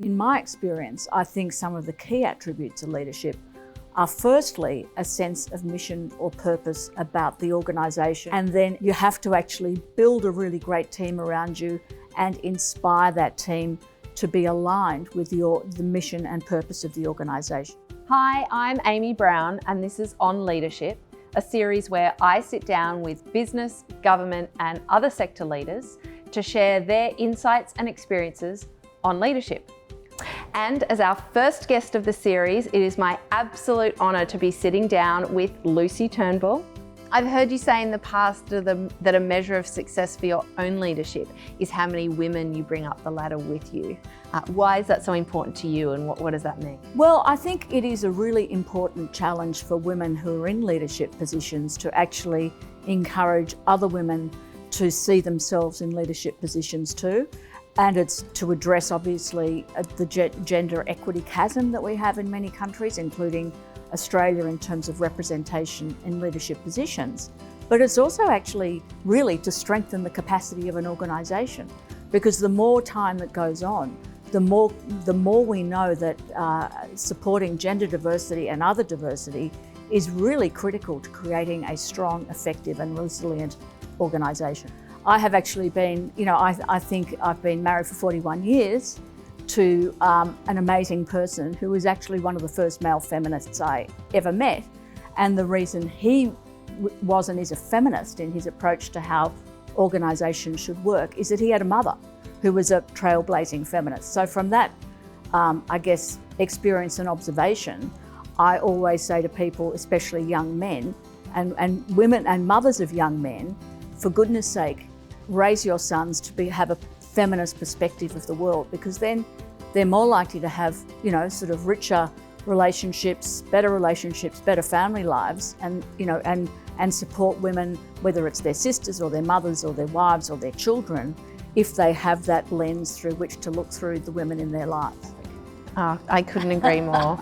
In my experience, I think some of the key attributes of leadership are firstly a sense of mission or purpose about the organisation, and then you have to actually build a really great team around you and inspire that team to be aligned with the mission and purpose of the organisation. Hi, I'm Amy Brown and this is On Leadership, a series where I sit down with business, government and other sector leaders to share their insights and experiences on leadership. And as our first guest of the series, it is my absolute honour to be sitting down with Lucy Turnbull. I've heard you say in the past that a measure of success for your own leadership is how many women you bring up the ladder with you. Why is that so important to you, and what does that mean? Well, I think it is a really important challenge for women who are in leadership positions to actually encourage other women to see themselves in leadership positions too. And it's to address, obviously, the gender equity chasm that we have in many countries, including Australia, in terms of representation in leadership positions. But it's also actually really to strengthen the capacity of an organisation, because the more time that goes on, the more we know that supporting gender diversity and other diversity is really critical to creating a strong, effective and resilient organisation. I have actually been, I think I've been married for 41 years to an amazing person who was actually one of the first male feminists I ever met. And the reason he was and is a feminist in his approach to how organisations should work is that he had a mother who was a trailblazing feminist. So from that, I guess, experience and observation, I always say to people, especially young men and women and mothers of young men, for goodness sake, raise your sons to have a feminist perspective of the world, because then they're more likely to have, sort of richer relationships, better family lives, and support women, whether it's their sisters or their mothers or their wives or their children, if they have that lens through which to look through the women in their lives. Oh, I couldn't agree more.